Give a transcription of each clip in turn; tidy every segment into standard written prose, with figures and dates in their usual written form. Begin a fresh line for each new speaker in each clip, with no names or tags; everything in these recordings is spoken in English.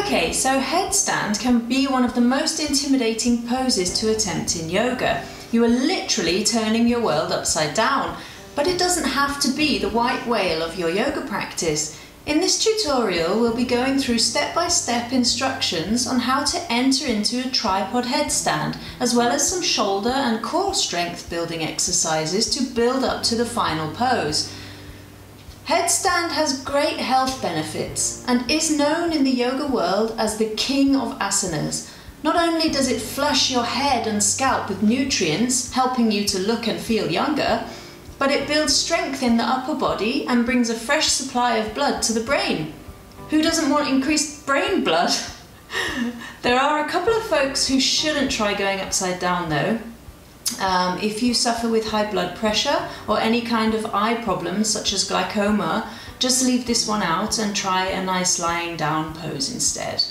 Okay, so headstand can be one of the most intimidating poses to attempt in yoga. You are literally turning your world upside down, but it doesn't have to be the white whale of your yoga practice. In this tutorial, we'll be going through step-by-step instructions on how to enter into a tripod headstand, as well as some shoulder and core strength building exercises to build up to the final pose. Headstand has great health benefits and is known in the yoga world as the king of asanas. Not only does it flush your head and scalp with nutrients, helping you to look and feel younger, but it builds strength in the upper body and brings a fresh supply of blood to the brain. Who doesn't want increased brain blood? There are a couple of folks who shouldn't try going upside down though. If you suffer with high blood pressure or any kind of eye problems such as glaucoma, just leave this one out and try a nice lying down pose instead.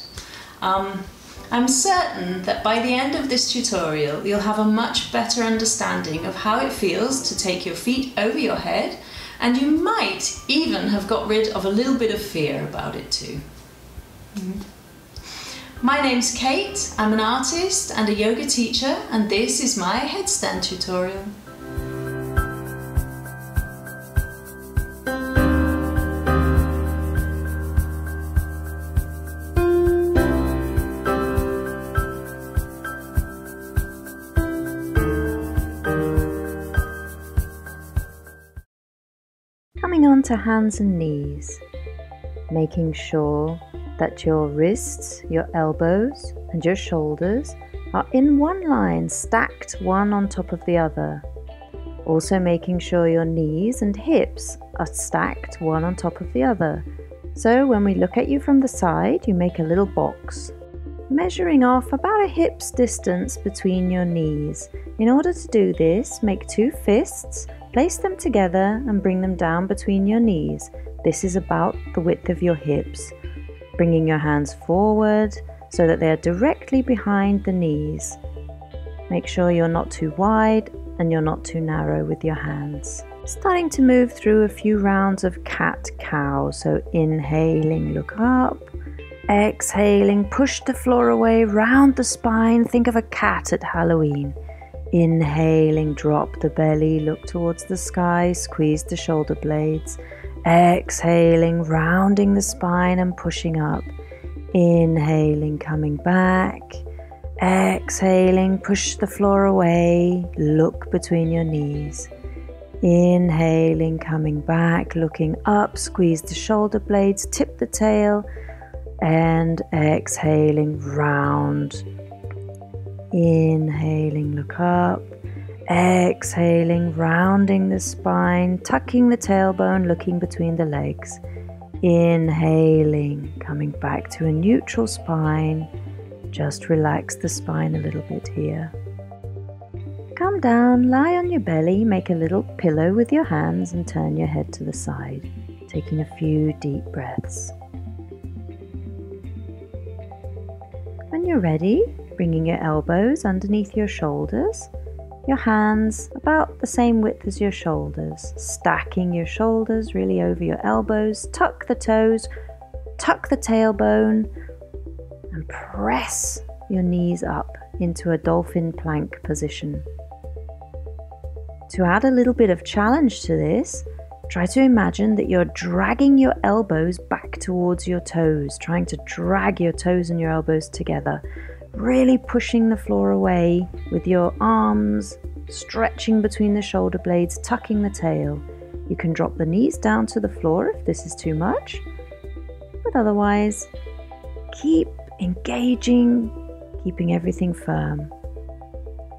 I'm certain that by the end of this tutorial you'll have a much better understanding of how it feels to take your feet over your head, and you might even have got rid of a little bit of fear about it too. My name's Kate, I'm an artist and a yoga teacher, and this is my headstand tutorial.
Coming on to hands and knees, making sure that your wrists, your elbows and your shoulders are in one line, stacked one on top of the other. Also making sure your knees and hips are stacked one on top of the other. So when we look at you from the side, you make a little box, measuring off about a hip's distance between your knees. In order to do this, make two fists, place them together and bring them down between your knees. This is about the width of your hips. Bringing your hands forward so that they are directly behind the knees. Make sure you're not too wide and you're not too narrow with your hands. Starting to move through a few rounds of cat-cow. So inhaling, look up. Exhaling, push the floor away, round the spine. Think of a cat at Halloween. Inhaling, drop the belly, look towards the sky, squeeze the shoulder blades. Exhaling, rounding the spine and pushing up. Inhaling, coming back. Exhaling, push the floor away, look between your knees. Inhaling, coming back, looking up, squeeze the shoulder blades, tip the tail, and exhaling, round. Inhaling, look up. Exhaling, rounding the spine, tucking the tailbone, looking between the legs. Inhaling, coming back to a neutral spine. Just relax the spine a little bit here. Come down, lie on your belly, make a little pillow with your hands and turn your head to the side, taking a few deep breaths. When you're ready, bringing your elbows underneath your shoulders, your hands about the same width as your shoulders, stacking your shoulders really over your elbows, tuck the toes, tuck the tailbone, and press your knees up into a dolphin plank position. To add a little bit of challenge to this, try to imagine that you're dragging your elbows back towards your toes, trying to drag your toes and your elbows together. Really pushing the floor away with your arms, stretching between the shoulder blades, tucking the tail. You can drop the knees down to the floor if this is too much, but otherwise keep engaging, keeping everything firm.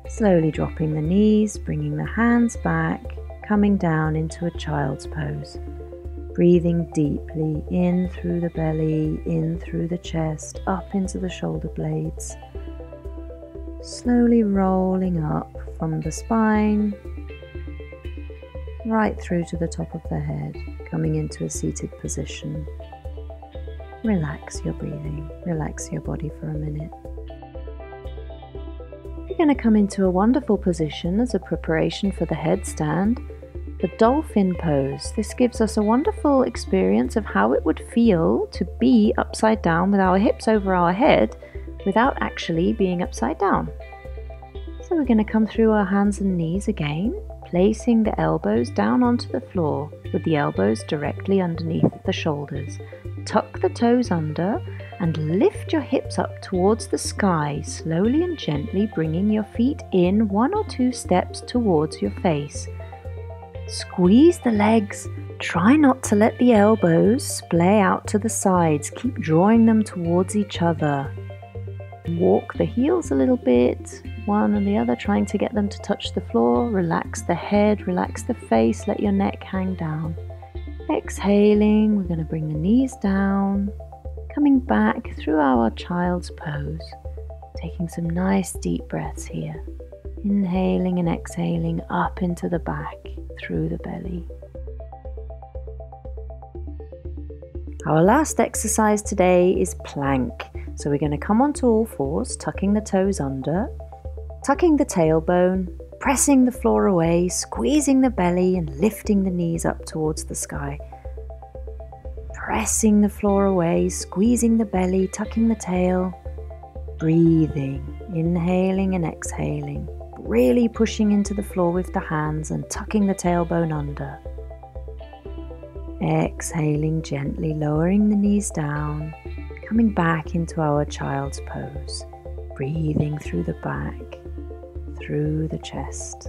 Slowly dropping the knees, bringing the hands back, coming down into a child's pose. Breathing deeply in through the belly, in through the chest, up into the shoulder blades. Slowly rolling up from the spine, right through to the top of the head, coming into a seated position. Relax your breathing, relax your body for a minute. You're going to come into a wonderful position as a preparation for the headstand. The dolphin pose. This gives us a wonderful experience of how it would feel to be upside down with our hips over our head without actually being upside down. So we're going to come through our hands and knees again, placing the elbows down onto the floor with the elbows directly underneath the shoulders. Tuck the toes under and lift your hips up towards the sky, slowly and gently bringing your feet in 1 or 2 steps towards your face. Squeeze the legs. Try not to let the elbows splay out to the sides. Keep drawing them towards each other. Walk the heels a little bit, one and the other, trying to get them to touch the floor. Relax the head, relax the face, let your neck hang down. Exhaling, we're going to bring the knees down, coming back through our child's pose, taking some nice deep breaths here. Inhaling and exhaling up into the back, through the belly. Our last exercise today is plank. So we're going to come onto all fours, tucking the toes under, tucking the tailbone, pressing the floor away, squeezing the belly and lifting the knees up towards the sky. Pressing the floor away, squeezing the belly, tucking the tail, breathing, inhaling and exhaling, really pushing into the floor with the hands and tucking the tailbone under. Exhaling gently, lowering the knees down, coming back into our child's pose, breathing through the back, through the chest.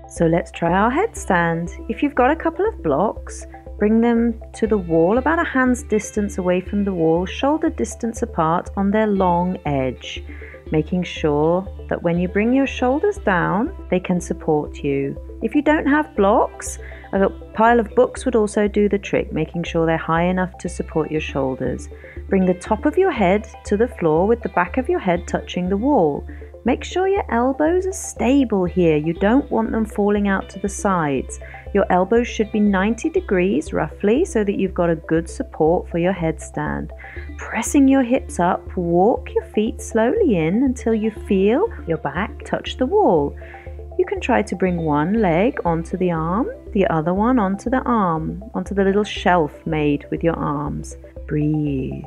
So let's try our headstand. If you've got a couple of blocks, bring them to the wall about a hand's distance away from the wall, shoulder distance apart on their long edge, making sure that when you bring your shoulders down, they can support you. If you don't have blocks, a pile of books would also do the trick, making sure they're high enough to support your shoulders. Bring the top of your head to the floor with the back of your head touching the wall. Make sure your elbows are stable here. You don't want them falling out to the sides. Your elbows should be 90 degrees roughly so that you've got a good support for your headstand. Pressing your hips up, walk your feet slowly in until you feel your back touch the wall. You can try to bring one leg onto the arm, the other one onto the arm, onto the little shelf made with your arms. Breathe.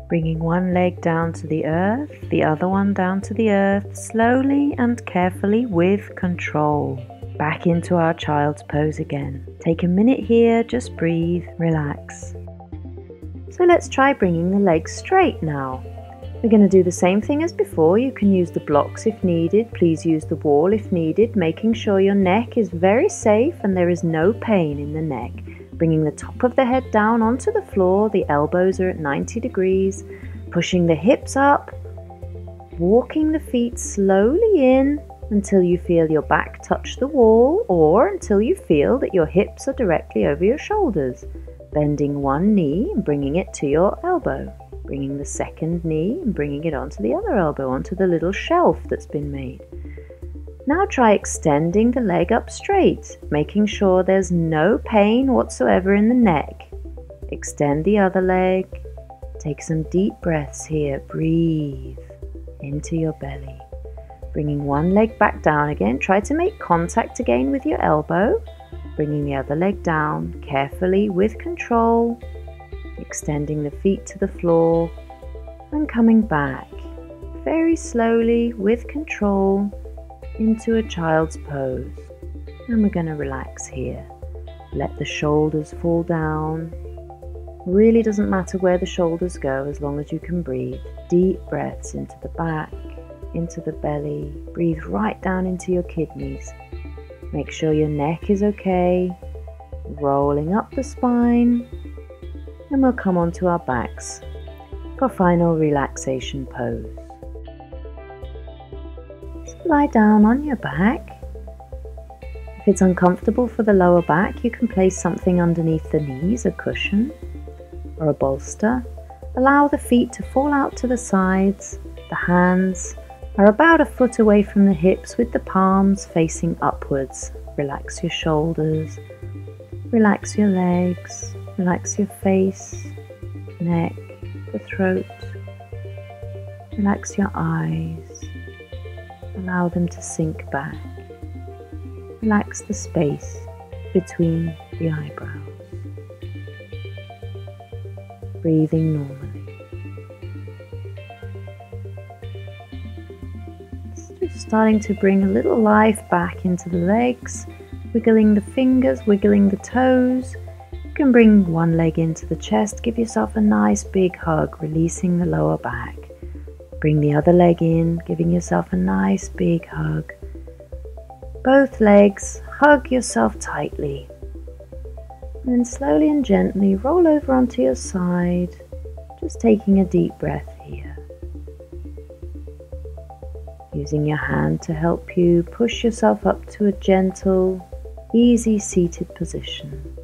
Bringing one leg down to the earth, the other one down to the earth, slowly and carefully with control. Back into our child's pose again. Take a minute here, just breathe, relax. So let's try bringing the legs straight now. We're going to do the same thing as before. You can use the blocks if needed. Please use the wall if needed, making sure your neck is very safe and there is no pain in the neck. Bringing the top of the head down onto the floor, the elbows are at 90 degrees, pushing the hips up, walking the feet slowly in until you feel your back touch the wall or until you feel that your hips are directly over your shoulders. Bending one knee and bringing it to your elbow. Bringing the second knee and bringing it onto the other elbow, onto the little shelf that's been made. Now try extending the leg up straight, making sure there's no pain whatsoever in the neck. Extend the other leg. Take some deep breaths here. Breathe into your belly. Bringing one leg back down again. Try to make contact again with your elbow. Bringing the other leg down carefully with control. Extending the feet to the floor and coming back very slowly with control into a child's pose. And we're going to relax here. Let the shoulders fall down. Really doesn't matter where the shoulders go as long as you can breathe. Deep breaths into the back, into the belly. Breathe right down into your kidneys. Make sure your neck is okay. Rolling up the spine. And we'll come onto our backs for final relaxation pose. So lie down on your back. If it's uncomfortable for the lower back, you can place something underneath the knees, a cushion or a bolster. Allow the feet to fall out to the sides. The hands are about a foot away from the hips with the palms facing upwards. Relax your shoulders, relax your legs. Relax your face, neck, the throat. Relax your eyes. Allow them to sink back. Relax the space between the eyebrows. Breathing normally. Just starting to bring a little life back into the legs, wiggling the fingers, wiggling the toes. You can bring one leg into the chest, give yourself a nice big hug, releasing the lower back. Bring the other leg in, giving yourself a nice big hug. Both legs, hug yourself tightly. And then slowly and gently roll over onto your side, just taking a deep breath here. Using your hand to help you push yourself up to a gentle, easy seated position.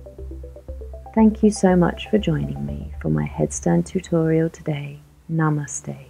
Thank you so much for joining me for my headstand tutorial today. Namaste.